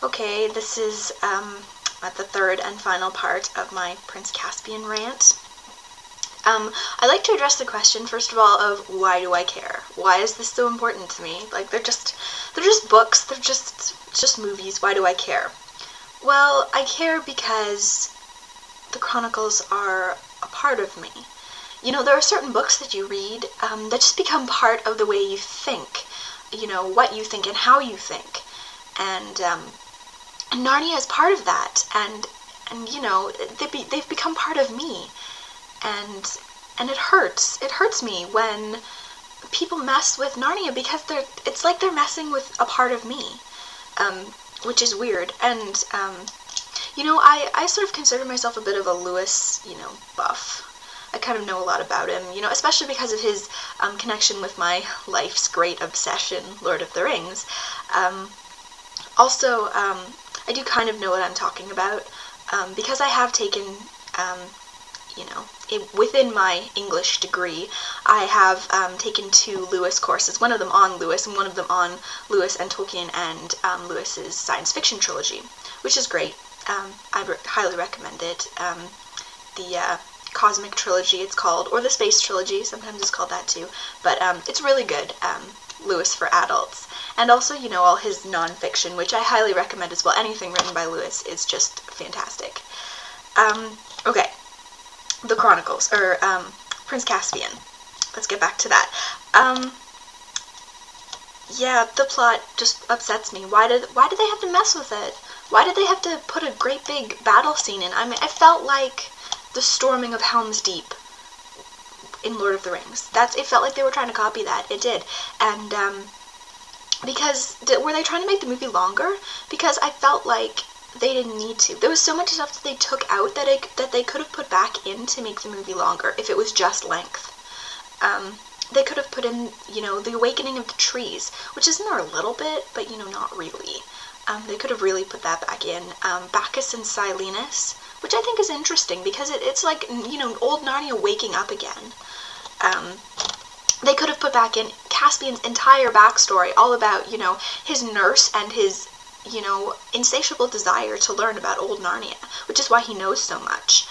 Okay, this is the third and final part of my Prince Caspain rant. I like to address the question, first of all, of why do I care? Why is this so important to me? Like, they're just books, they're just movies, why do I care? Well, I care because the Chronicles are a part of me. You know, there are certain books that you read that just become part of the way you think, you know, what you think and how you think. And Narnia is part of that, and you know, they've become part of me, and it hurts me when people mess with Narnia because it's like they're messing with a part of me, which is weird. And you know, I sort of consider myself a bit of a Lewis, you know, buff. I kind of know a lot about him, you know, especially because of his connection with my life's great obsession, Lord of the Rings. Also, I do kind of know what I'm talking about, because I have taken, you know, within my English degree, I have taken 2 Lewis courses, one of them on Lewis and one of them on Lewis and Tolkien and Lewis's science fiction trilogy, which is great. I highly recommend it. The Cosmic Trilogy, it's called, or the Space Trilogy, sometimes it's called that too, but it's really good, Lewis for adults. And also, you know, all his non-fiction, which I highly recommend as well. Anything written by Lewis is just fantastic. Okay, the Chronicles, or Prince Caspian. Let's get back to that. Yeah, the plot just upsets me. Why did they have to mess with it? Why did they have to put a great big battle scene in? I mean, I felt like the storming of Helm's Deep in Lord of the Rings. It felt like they were trying to copy that. It did. And because were they trying to make the movie longer? Because I felt like they didn't need to. There was so much stuff that they took out that they could have put back in to make the movie longer if it was just length. They could have put in, you know, the awakening of the trees, which is in there a little bit, but, you know, not really. They could have really put that back in. Bacchus and Silenus, which I think is interesting because it's like, you know, old Narnia waking up again. They could have put back in Caspian's entire backstory, all about, you know, his nurse and his, you know, insatiable desire to learn about old Narnia, which is why he knows so much.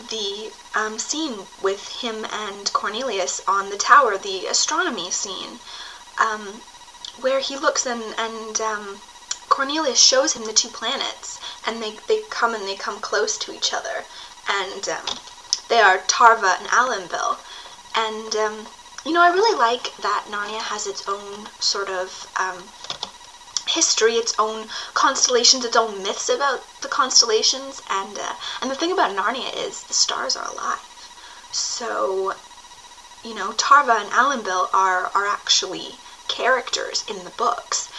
The scene with him and Cornelius on the tower, the astronomy scene, where he looks and Cornelius shows him the 2 planets, and they come close to each other, and they are Tarva and Alanville. And you know, I really like that Narnia has its own sort of history, its own constellations, its own myths about the constellations, and the thing about Narnia is the stars are alive. So, you know, Tarva and Alanville are actually characters in the books,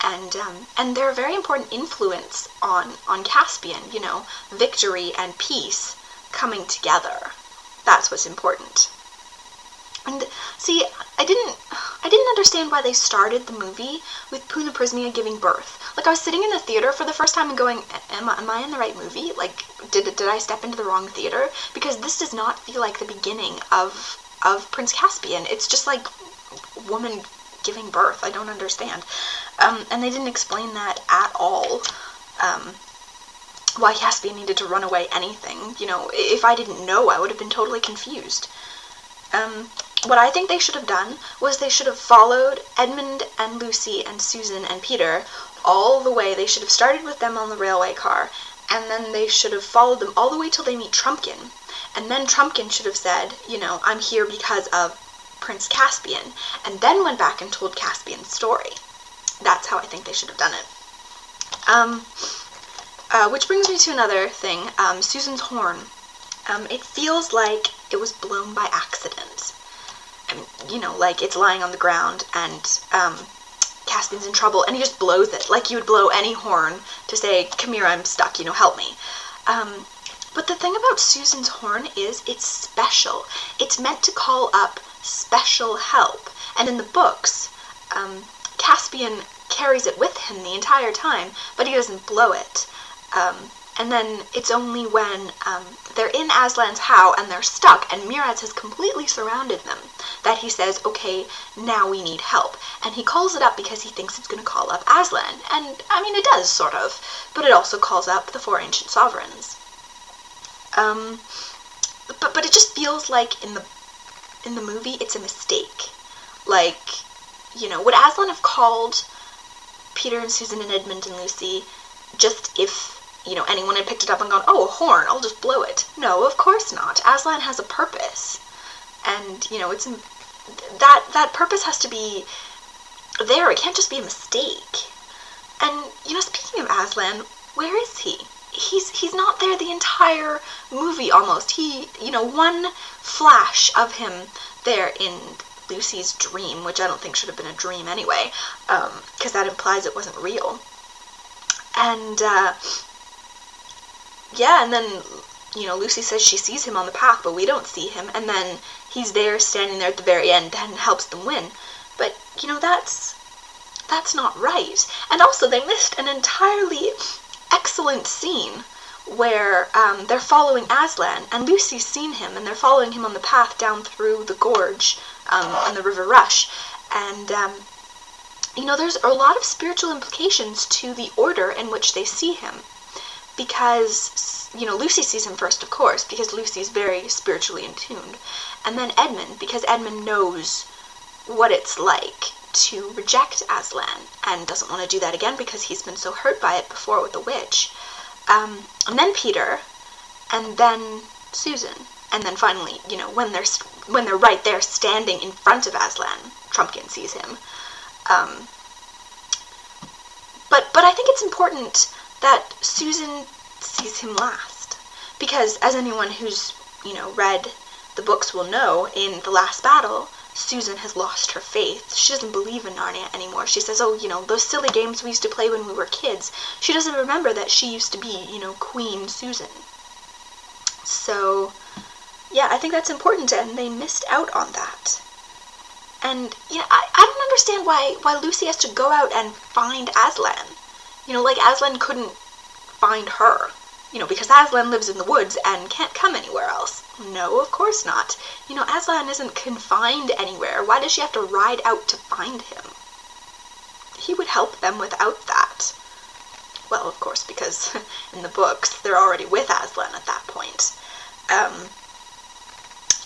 and they're a very important influence on Caspian. You know, victory and peace coming together. That's what's important. And see, I didn't understand why they started the movie with Punaprismia giving birth. Like, I was sitting in the theater for the first time and going, am I in the right movie? Like, did I step into the wrong theater? Because this does not feel like the beginning of Prince Caspian. It's just like woman giving birth. I don't understand. And they didn't explain that at all. Why Caspian needed to run away anything. You know, if I didn't know, I would have been totally confused. What I think they should have done was they should have followed Edmund and Lucy and Susan and Peter all the way. They should have started with them on the railway car, and then they should have followed them all the way till they meet Trumpkin. And then Trumpkin should have said, you know, I'm here because of Prince Caspian, and then went back and told Caspian's story. That's how I think they should have done it. Which brings me to another thing, Susan's horn. It feels like it was blown by accident. I mean, you know, like it's lying on the ground and Caspian's in trouble and he just blows it like you would blow any horn to say, come here, I'm stuck, you know, help me. But the thing about Susan's horn is it's special. It's meant to call up special help. And in the books, Caspian carries it with him the entire time, but he doesn't blow it. And then it's only when they're in Aslan's house and they're stuck and Miraz has completely surrounded them that he says, okay, now we need help. And he calls it up because he thinks it's going to call up Aslan. And, I mean, it does, sort of. But it also calls up the 4 ancient sovereigns. But it just feels like in the movie it's a mistake. Like, would Aslan have called Peter and Susan and Edmund and Lucy just if, anyone had picked it up and gone, oh, a horn, I'll just blow it? No, of course not. Aslan has a purpose. And, it's that purpose has to be there. It can't just be a mistake. And, speaking of Aslan, where is he? He's not there the entire movie almost. One flash of him there in Lucy's dream, which I don't think should have been a dream anyway, because that implies it wasn't real. And, and then, Lucy says she sees him on the path, but we don't see him, and then he's there standing there at the very end and helps them win. But, that's not right. And also, they missed an entirely excellent scene where they're following Aslan, and Lucy's seen him, and they're following him on the path down through the gorge and the River Rush. And, there's a lot of spiritual implications to the order in which they see him. Because, Lucy sees him first, of course, because Lucy's very spiritually in tune. And then Edmund, because Edmund knows what it's like to reject Aslan and doesn't want to do that again because he's been so hurt by it before with the witch. And then Peter, and then Susan, and then finally, when they're right there standing in front of Aslan, Trumpkin sees him. But I think it's important that Susan sees him last, because as anyone who's read the books will know, in the last battle, Susan has lost her faith. She doesn't believe in Narnia anymore. She says, oh, those silly games we used to play when we were kids. She doesn't remember that she used to be, Queen Susan. So, yeah, I think that's important, and they missed out on that. And, I don't understand why Lucy has to go out and find Aslan. Like Aslan couldn't find her. Because Aslan lives in the woods and can't come anywhere else. No, of course not. Aslan isn't confined anywhere. Why does she have to ride out to find him? He would help them without that. Well, of course, because in the books, they're already with Aslan at that point.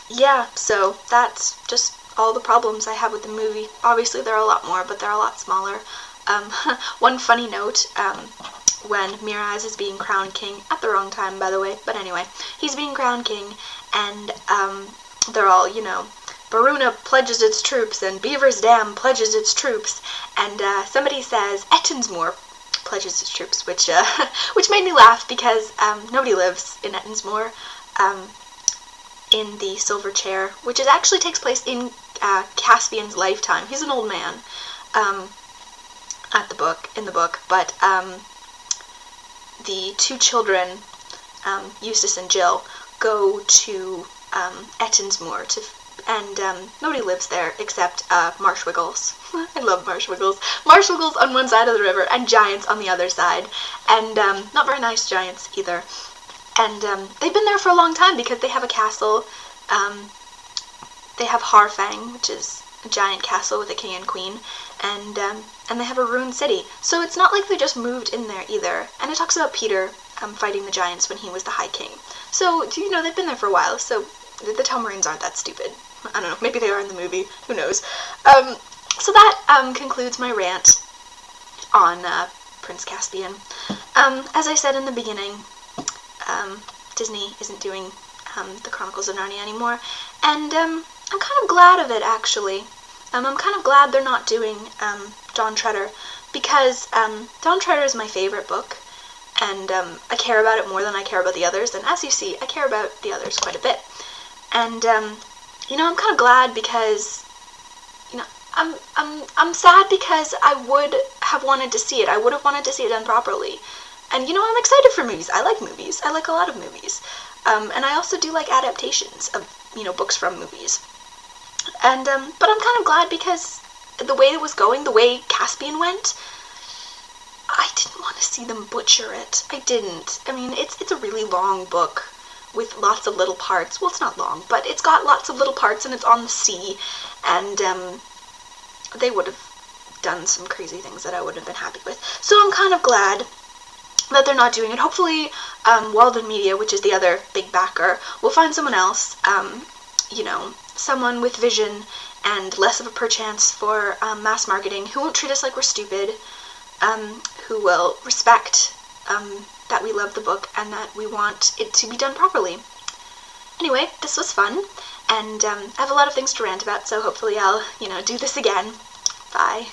Yeah, so that's just all the problems I have with the movie. Obviously, there are a lot more, but they're a lot smaller. One funny note, when Miraz is being crowned king, at the wrong time, by the way, but anyway, he's being crowned king, and they're all, Baruna pledges its troops, and Beaver's Dam pledges its troops, and somebody says Ettonsmoor pledges its troops, which made me laugh, because nobody lives in Ettonsmoor, in the Silver Chair, which actually takes place in Caspian's lifetime. He's an old man, in the book, but the 2 children, Eustace and Jill, go to Ettonsmoor, and nobody lives there except Marshwiggles. I love Marshwiggles. Marshwiggles on one side of the river and giants on the other side, and not very nice giants either. And they've been there for a long time because they have a castle. They have Harfang, which is a giant castle with a king and queen, and they have a ruined city. So it's not like they just moved in there either. And it talks about Peter fighting the giants when he was the High King. So, they've been there for a while, so the Telmarines aren't that stupid. I don't know, maybe they are in the movie, who knows. So that concludes my rant on Prince Caspain. As I said in the beginning, Disney isn't doing the Chronicles of Narnia anymore, and I'm kind of glad of it, actually. I'm kind of glad they're not doing Dawn Treader, because Dawn Treader is my favorite book, and I care about it more than I care about the others, and as you see, I care about the others quite a bit. And I'm kind of glad because I'm sad because I would have wanted to see it. I would have wanted to see it done properly. And I'm excited for movies. I like movies. I like a lot of movies. And I also do like adaptations of books from movies. And but I'm kind of glad because the way it was going, the way Caspian went, I didn't want to see them butcher it. I didn't. I mean, it's a really long book with lots of little parts. Well, it's not long, but it's got lots of little parts, and it's on the sea, and they would have done some crazy things that I wouldn't have been happy with. So I'm kind of glad that they're not doing it. Hopefully, Walden Media, which is the other big backer, will find someone else, you know, someone with vision and less of a perchance for mass marketing, who won't treat us like we're stupid, who will respect that we love the book and that we want it to be done properly. Anyway, this was fun, and I have a lot of things to rant about, so hopefully I'll, you know, do this again. Bye.